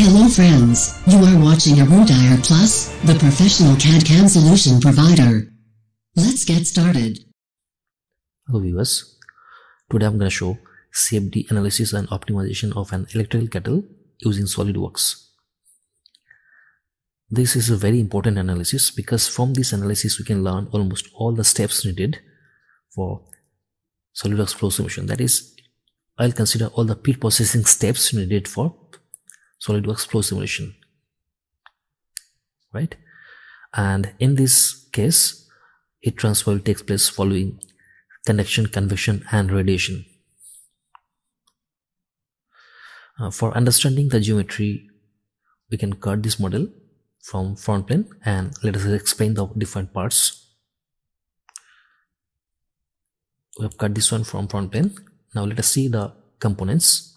Hello friends, you are watching ERUDIRE PLUS, the professional CAD/CAM solution provider. Let's get started. Hello viewers, today I'm going to show CFD analysis and optimization of an electrical kettle using SolidWorks. This is a very important analysis because from this analysis we can learn almost all the steps needed for SolidWorks flow simulation. That is, I'll consider all the pre-processing steps needed for SolidWorks flow simulation, right? And in this case, heat transfer will take place following conduction, convection and radiation. For understanding the geometry, we can cut this model from front plane and let us explain the different parts. We have cut this one from front plane. Now let us see the components.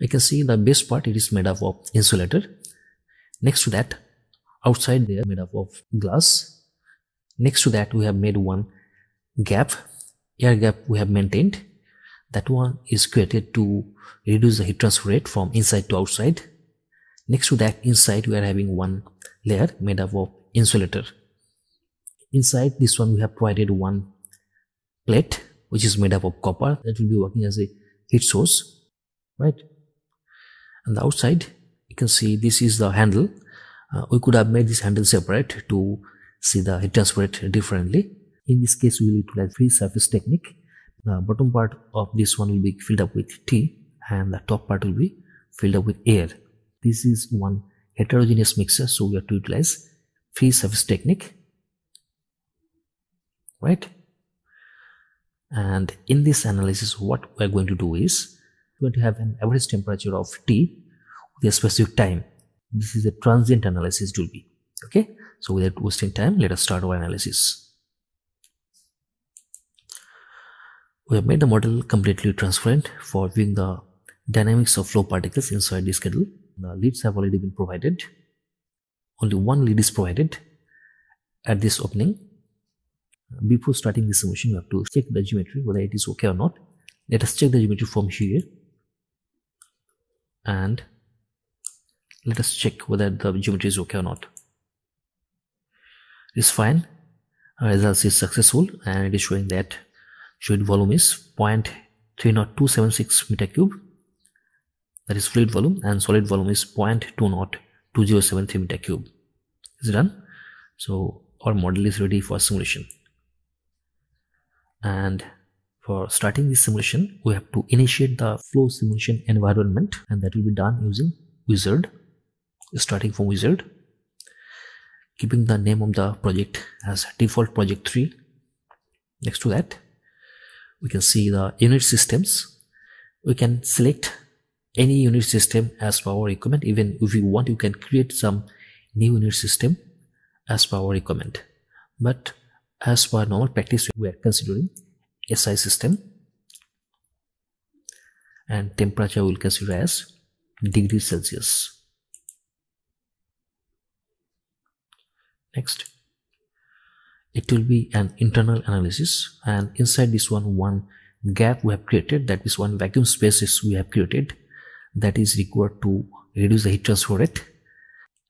We can see the base part, it is made up of insulator. Next to that, outside they are made up of glass. Next to that we have made one gap, air gap we have maintained. That one is created to reduce the heat transfer rate from inside to outside. Next to that, inside we are having one layer made up of insulator. Inside this one we have provided one plate which is made up of copper that will be working as a heat source, right? And the outside you can see this is the handle. We could have made this handle separate to see the heat transfer rate differently. In this case we will utilize free surface technique. The bottom part of this one will be filled up with tea and the top part will be filled up with air. This is one heterogeneous mixer, so we have to utilize free surface technique, right? And in this analysis what we are going to do is we are going to have an average temperature of T with a specific time. This is a transient analysis, it will be okay. So without wasting time, let us start our analysis. We have made the model completely transparent for viewing the dynamics of flow particles inside this kettle. The leads have already been provided. Only one lead is provided at this opening. Before starting the simulation, we have to check the geometry whether it is okay or not. Let us check the geometry from here and let us check whether the geometry is okay or not. It is fine. Our result is successful and it is showing that fluid volume is 0.30276 meter cube. That is fluid volume, and solid volume is 0.20273 meter cube. It's done. So our model is ready for simulation. And for starting this simulation, we have to initiate the flow simulation environment, and that will be done using Wizard. Starting from Wizard, keeping the name of the project as default project 3. Next to that, we can see the unit systems. We can select any unit system as per our requirement. Even if you want, you can create some new unit system as per our requirement. But as per normal practice, we are considering SI system, and temperature we will consider as degrees Celsius. Next, it will be an internal analysis, and inside this one gap we have created, that is one vacuum spaces we have created that is required to reduce the heat transfer rate,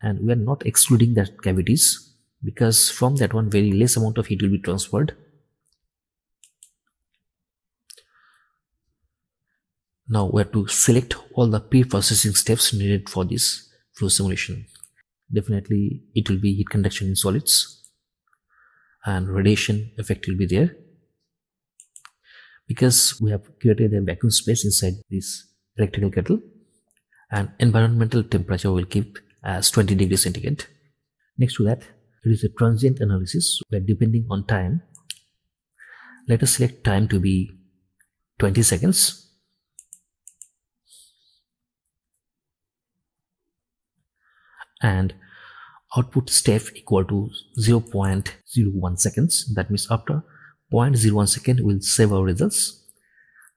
and we are not excluding that cavities because from that one very less amount of heat will be transferred. Now we have to select all the pre-processing steps needed for this flow simulation. Definitely it will be heat conduction in solids and radiation effect will be there because we have created a vacuum space inside this electrical kettle, and environmental temperature will keep as 20 degrees centigrade. Next to that, it is a transient analysis where depending on time, let us select time to be 20 seconds. And output step equal to 0.01 seconds. That means after 0.01 second we'll save our results.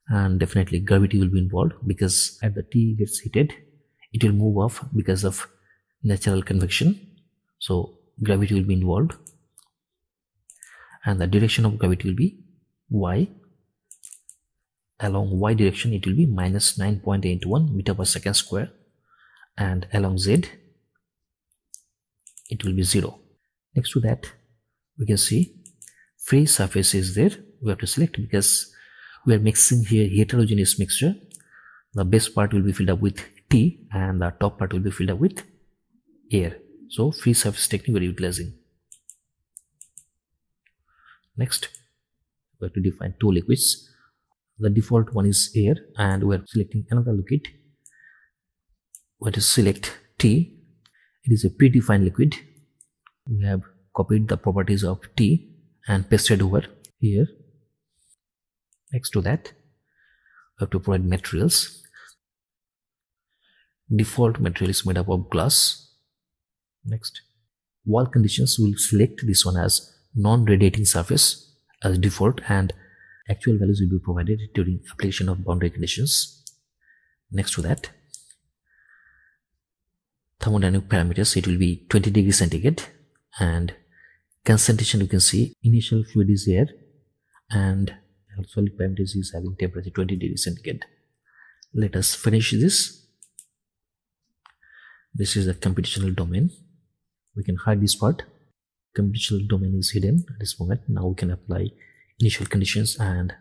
And definitely gravity will be involved because as the T gets heated, it will move off because of natural convection. So gravity will be involved, and the direction of gravity will be Y. Along Y direction it will be minus 9.81 meter per second square, and along Z it will be 0. Next to that, we can see free surface is there. We have to select because we are mixing here heterogeneous mixture. The base part will be filled up with T and the top part will be filled up with air. So free surface technique we are utilizing. Next, we have to define two liquids. The default one is air and we are selecting another liquid. We have to select T. It is a predefined liquid. We have copied the properties of T and pasted over here. Next to that, we have to provide materials. Default material is made up of glass. Next, wall conditions, will select this one as non-radiating surface as default and actual values will be provided during application of boundary conditions. Next to that, thermodynamic parameters, it will be 20 degrees centigrade, and concentration you can see initial fluid is air and solid parameters is having temperature 20 degrees centigrade. Let us finish this. This is the computational domain. We can hide this part. Computational domain is hidden at this moment. Now we can apply initial conditions and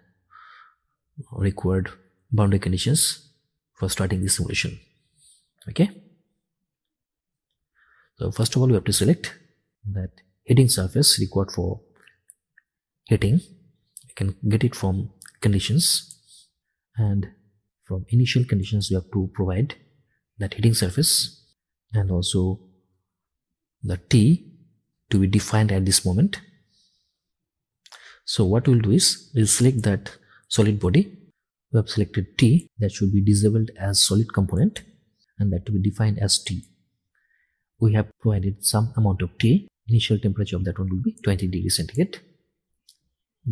required boundary conditions for starting this simulation. Okay. So first of all, we have to select that heating surface required for heating. You can get it from conditions, and from initial conditions we have to provide that heating surface and also the T to be defined at this moment. So what we'll do is we'll select that solid body. We have selected T, that should be disabled as solid component and that to be defined as T. We have provided some amount of T. Initial temperature of that one will be 20 degrees centigrade.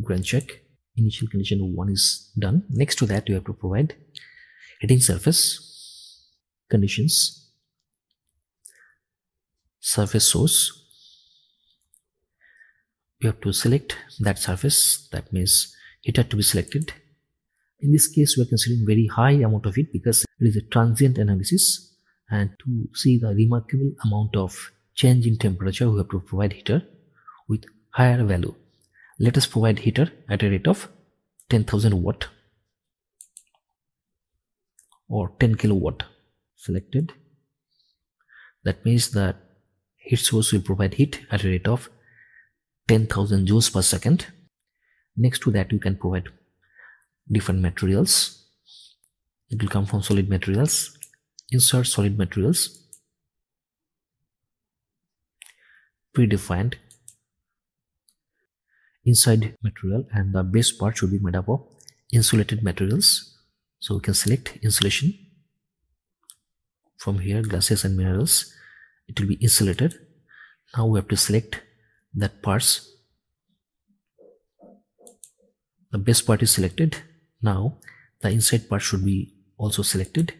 Go and check. Initial condition 1 is done. Next to that, you have to provide heating surface conditions, surface source. You have to select that surface, that means heater to be selected. In this case, we are considering very high amount of heat because it is a transient analysis, and to see the remarkable amount of change in temperature, we have to provide heater with higher value. Let us provide heater at a rate of 10,000 watt or 10 kilowatt. Selected. That means that heat source will provide heat at a rate of 10,000 joules per second. Next to that, you can provide different materials. It will come from solid materials. Insert solid materials. Predefined. Inside material, and the base part should be made up of insulated materials. So we can select insulation. From here, glasses and minerals, it will be insulated. Now we have to select that parts. The base part is selected. Now the inside part should be also selected.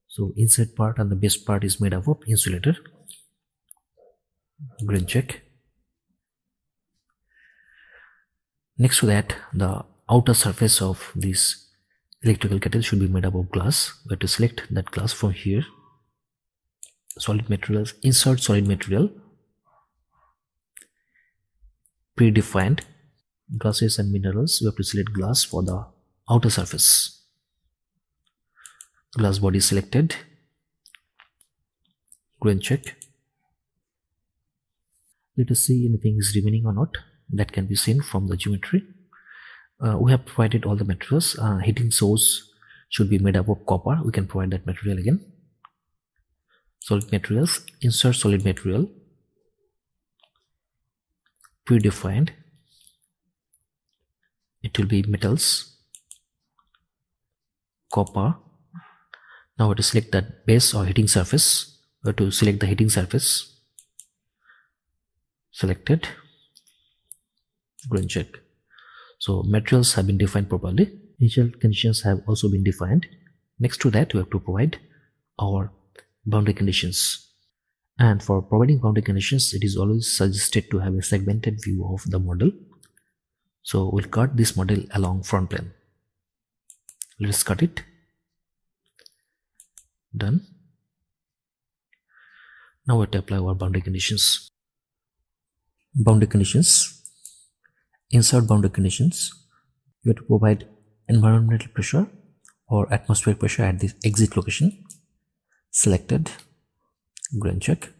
So inside part and the base part is made up of insulator. Green check. Next to that, the outer surface of this electrical kettle should be made up of glass. We have to select that glass from here. Solid materials, insert solid material. Predefined glasses and minerals. We have to select glass for the outer surface. Glass body selected. Green check. Let us see anything is remaining or not. That can be seen from the geometry. We have provided all the materials. Heating source should be made up of copper. We can provide that material again. Solid materials, insert solid material. Predefined. It will be metals. Copper. Now we have to select that base or heating surface. We have to select the heating surface. Selected. Green check. So materials have been defined properly. Initial conditions have also been defined. Next to that, we have to provide our boundary conditions. And for providing boundary conditions, it is always suggested to have a segmented view of the model. So we'll cut this model along front plane. Let's cut it. Done. Now we have to apply our boundary conditions. Boundary conditions. Insert boundary conditions. You have to provide environmental pressure or atmospheric pressure at the exit location. Selected. Green check.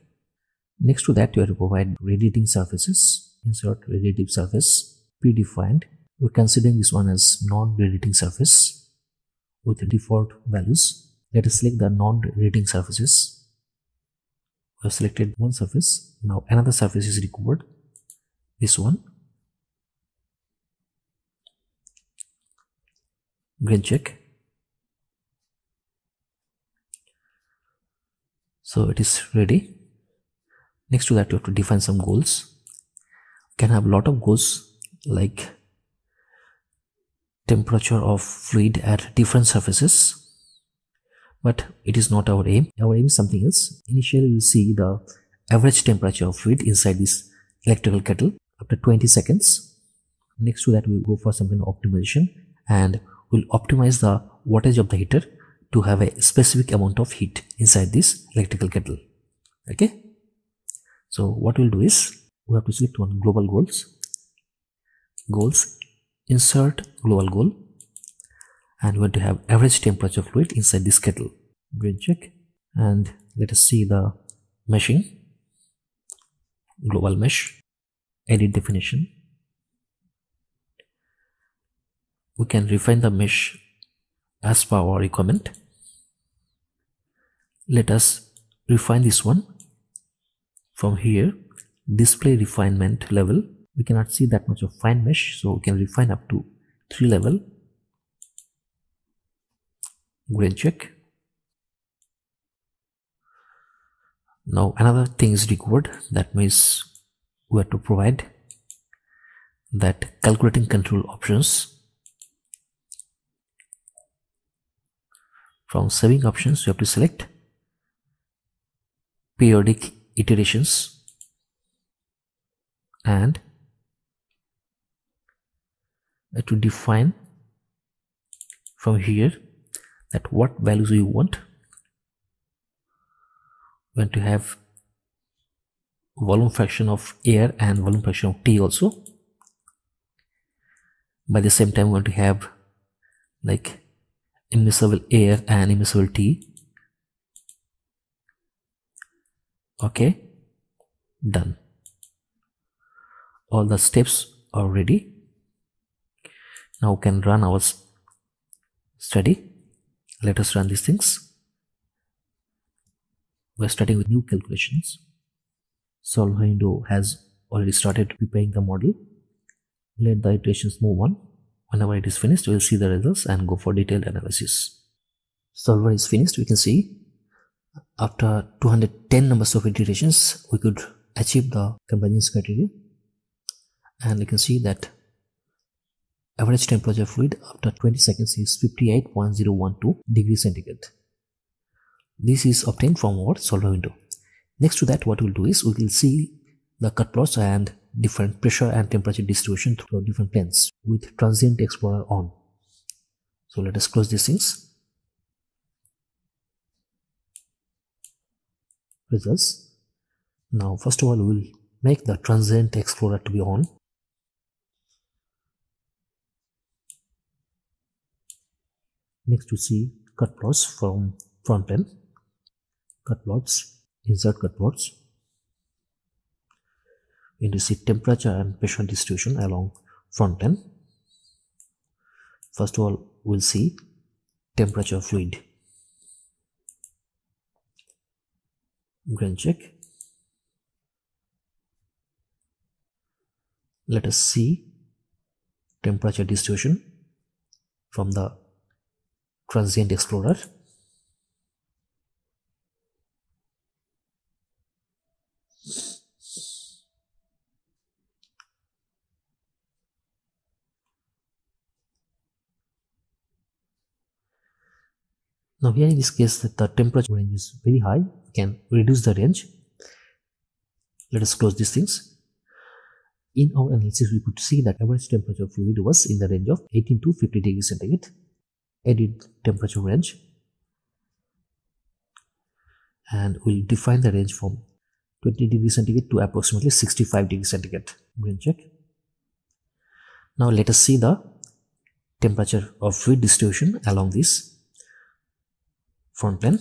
Next to that, you have to provide radiating surfaces. Insert radiative surface. Predefined. We're considering this one as non-radiating surface with default values. Let us select the non-radiating surfaces. We have selected one surface. Now another surface is required. This one. Green check. So it is ready. Next to that, you have to define some goals. You can have a lot of goals like temperature of fluid at different surfaces, but it is not our aim. Our aim is something else. Initially, we will see the average temperature of fluid inside this electrical kettle after 20 seconds. Next to that, we will go for some kind of optimization and we'll optimize the wattage of the heater to have a specific amount of heat inside this electrical kettle. Okay. So what we'll do is we have to select one global goals, insert global goal, and we want to have average temperature fluid inside this kettle. Green check. And let us see the meshing. Global mesh. Edit definition. We can refine the mesh as per our requirement. Let us refine this one. From here, display refinement level. We cannot see that much of fine mesh, so we can refine up to 3 level. Green check. Now another thing is required. That means we have to provide that calculating control options. From saving options, you have to select periodic iterations and to define from here that what values you want. We want to have volume fraction of air and volume fraction of T also. By the same time, we want to have like immiscible air and immiscible T. Okay, done. All the steps are ready. Now we can run our study. Let us run these things. We are starting with new calculations. Solve window has already started preparing the model. Let the iterations move on. Whenever it is finished, we will see the results and go for detailed analysis. Solver is finished. We can see after 210 numbers of iterations, we could achieve the convergence criteria. And you can see that average temperature fluid after 20 seconds is 58.012 degrees centigrade. This is obtained from our solver window. Next to that, what we'll do is we will see the cut plots and different pressure and temperature distribution through different planes with Transient Explorer on. So let us close these things. Results. Now first of all, we will make the Transient Explorer to be on. Next to see cut plots from front plane. Cut plots, insert cut plots. We need to see temperature and pressure distribution along front plane. First of all, we'll see temperature fluid. Green check. Let us see temperature distribution from the Transient Explorer. Now here in this case that the temperature range is very high, we can reduce the range. Let us close these things. In our analysis, we could see that average temperature of fluid was in the range of 18 to 50 degrees centigrade. Edit temperature range, and we'll define the range from 20 degrees centigrade to approximately 65 degrees centigrade. Green check. Now let us see the temperature of fluid distribution along this front plane.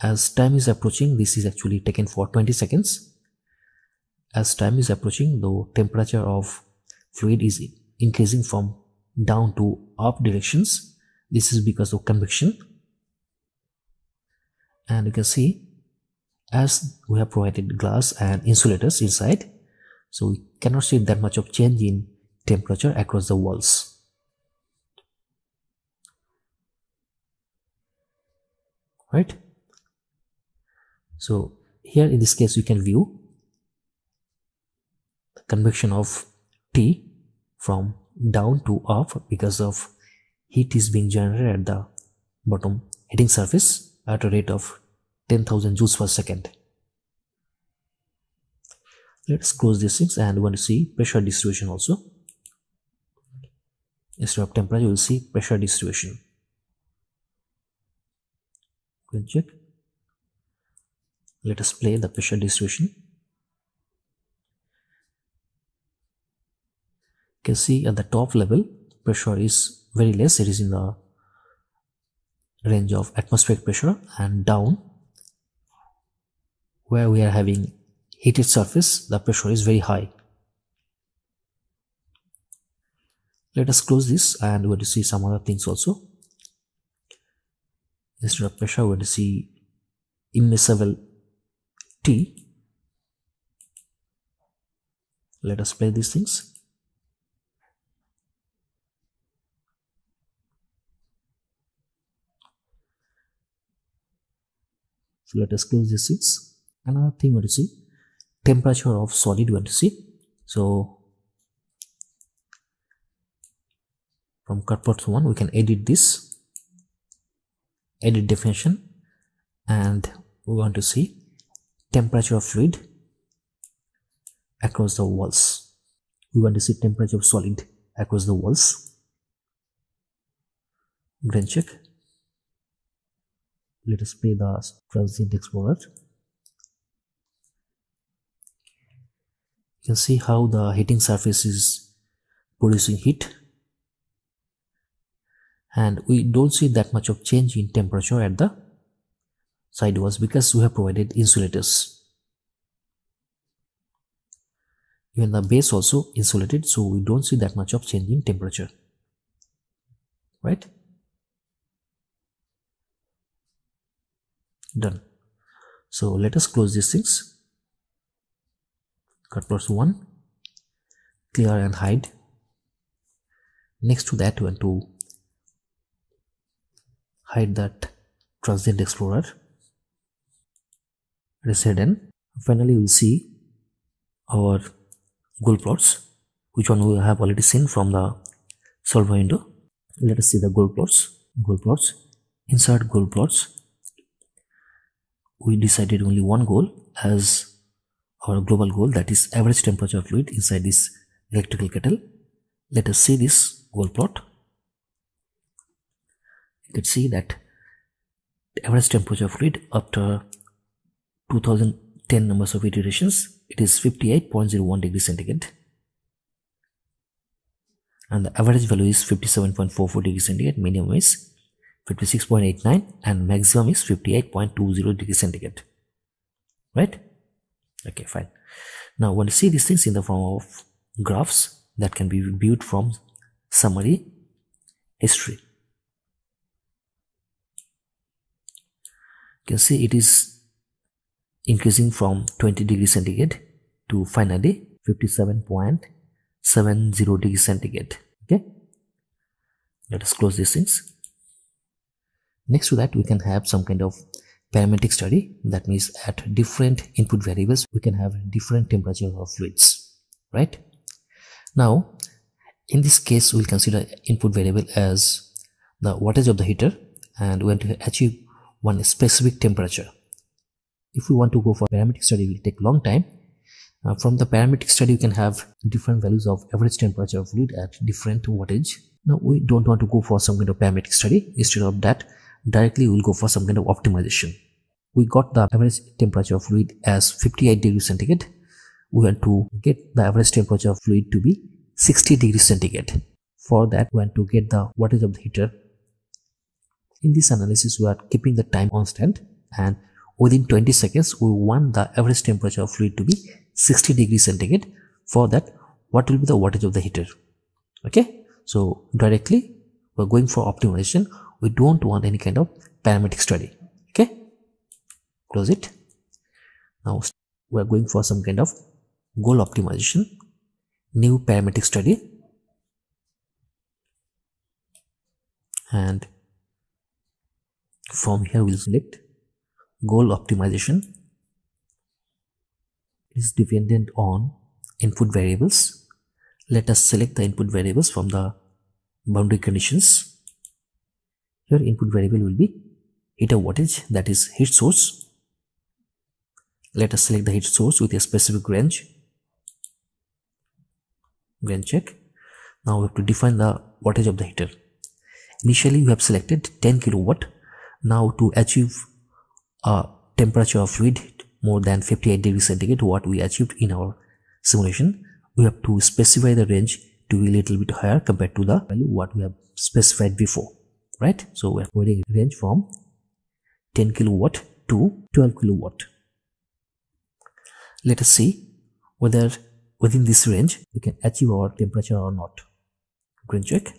As time is approaching, this is actually taken for 20 seconds. As time is approaching, the temperature of fluid is increasing from down to up directions. This is because of convection. And you can see, as we have provided glass and insulators inside, so we cannot see that much of change in temperature across the walls. Right? So here in this case, you can view the convection of T from down to up because of heat is being generated at the bottom heating surface at a rate of 10,000 joules per second. Let's close these things, and we want to see pressure distribution also. Instead of temperature, you will see pressure distribution. Go and check. Let us play the pressure distribution. You can see at the top level, pressure is very less. It is in the range of atmospheric pressure, and down where we are having heated surface, the pressure is very high. Let us close this, and we want to see some other things also. Instead of pressure, we want to see immeasurable T. Let us play these things. So let us close these things. Another thing we want to see, temperature of solid we want to see. So from cut plot 1, we can edit this, edit definition, and we want to see temperature of fluid across the walls. We want to see temperature of solid across the walls. Green check. Let us play the transient explorer. You can see how the heating surface is producing heat, and we don't see that much of change in temperature at the side walls because we have provided insulators. Even the base also insulated, so we don't see that much of change in temperature. Right? Done. So let us close these things. Cut plots 1, clear and hide. Next to that, we want to hide that transient explorer. Reset, and finally we will see our goal plots, which one we have already seen from the solver window. Let us see the goal plots. Goal plots. Insert goal plots. We decided only one goal as our global goal, that is average temperature of fluid inside this electrical kettle. Let us see this goal plot. You can see that the average temperature of fluid after 2010 numbers of iterations, it is 58.01 degrees centigrade, and the average value is 57.44 degrees centigrade, minimum is 56.89, and maximum is 58.20 degrees centigrade. Right? Okay, fine. Now I want to see these things in the form of graphs that can be viewed from summary history. You can see it is increasing from 20 degrees centigrade to finally 57.70 degrees centigrade. Okay, let us close these things. Next to that, we can have some kind of parametric study. That means at different input variables, we can have different temperature of fluids. Right? Now, in this case, we'll consider input variable as the wattage of the heater, and we want to achieve one specific temperature. If we want to go for parametric study, it will take a long time. From the parametric study, you can have different values of average temperature of fluid at different wattage. Now, we don't want to go for some kind of parametric study. Instead of that, directly we'll go for some kind of optimization. We got the average temperature of fluid as 58 degrees centigrade. We want to get the average temperature of fluid to be 60 degrees centigrade. For that, we want to get the wattage of the heater. In this analysis, we are keeping the time constant, and within 20 seconds, we want the average temperature of fluid to be 60 degrees centigrade. For that, what will be the wattage of the heater? Okay, so directly we're going for optimization. We don't want any kind of parametric study. Okay, close it. Now we're going for some kind of goal optimization, new parametric study, and from here we'll select goal optimization. It is dependent on input variables. Let us select the input variables from the boundary conditions. Here input variable will be heater wattage, that is heat source. Let us select the heat source with a specific range. Range check. Now we have to define the wattage of the heater. Initially we have selected 10 kilowatt. Now to achieve a temperature of fluid more than 58 degrees centigrade, what we achieved in our simulation, we have to specify the range to be a little bit higher compared to the value what we have specified before, right? So we are going to range from 10 kilowatt to 12 kilowatt. Let us see whether within this range we can achieve our temperature or not. Green check.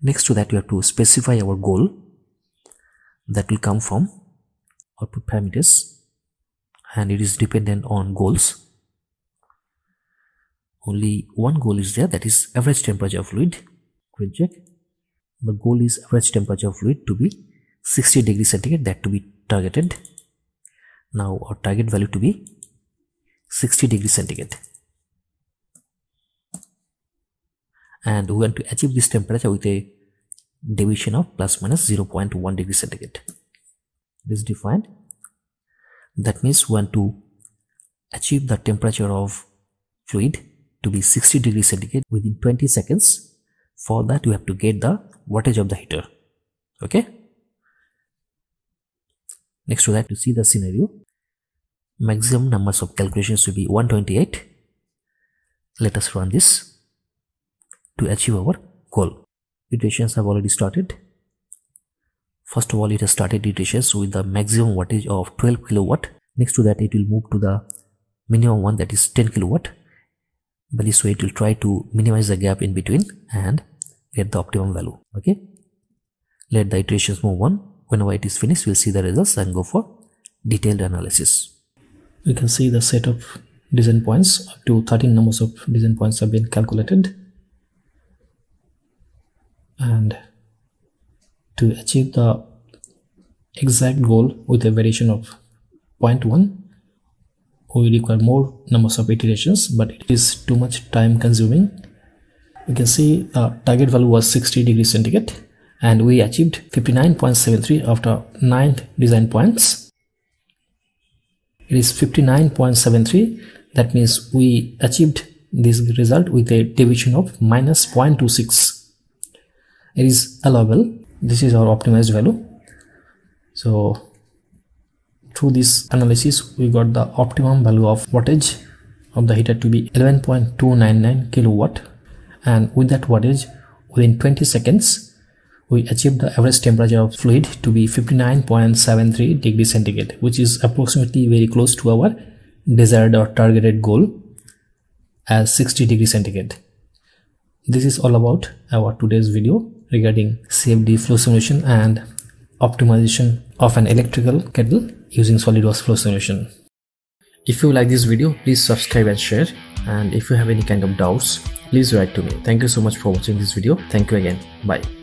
Next to that, we have to specify our goal. That will come from output parameters, and it is dependent on goals. Only one goal is there, that is average temperature of fluid. Green check. The goal is average temperature of fluid to be 60 degrees centigrade, that to be targeted. Now our target value to be 60 degrees centigrade, and we want to achieve this temperature with a deviation of plus minus 0.1 degree centigrade. It is defined. That means we want to achieve the temperature of fluid to be 60 degrees centigrade within 20 seconds. For that, we have to get the wattage of the heater. Okay. Next to that, to see the scenario, maximum numbers of calculations will be 128. Let us run this to achieve our goal. Iterations have already started. First of all, it has started iterations with the maximum wattage of 12 kilowatt. Next to that, it will move to the minimum one, that is 10 kilowatt. By this way, it will try to minimize the gap in between and get the optimum value. Okay. Let the iterations move on. Whenever it is finished, we'll see the results and go for detailed analysis. You can see the set of design points. Up to 13 numbers of design points have been calculated. And to achieve the exact goal with a variation of 0.1, we require more numbers of iterations, but it is too much time consuming. You can see the target value was 60 degrees centigrade, and we achieved 59.73 after 9 design points. It is 59.73. That means we achieved this result with a deviation of minus 0.26. It is allowable. This is our optimized value. So through this analysis, we got the optimum value of wattage of the heater to be 11.299 kilowatt, and with that wattage, within 20 seconds, we achieved the average temperature of fluid to be 59.73 degrees centigrade, which is approximately very close to our desired or targeted goal as 60 degrees centigrade. This is all about our today's video regarding CFD flow simulation and optimization of an electrical kettle using SolidWorks flow simulation. If you like this video, please subscribe and share, and if you have any kind of doubts, please write to me. Thank you so much for watching this video. Thank you again. Bye.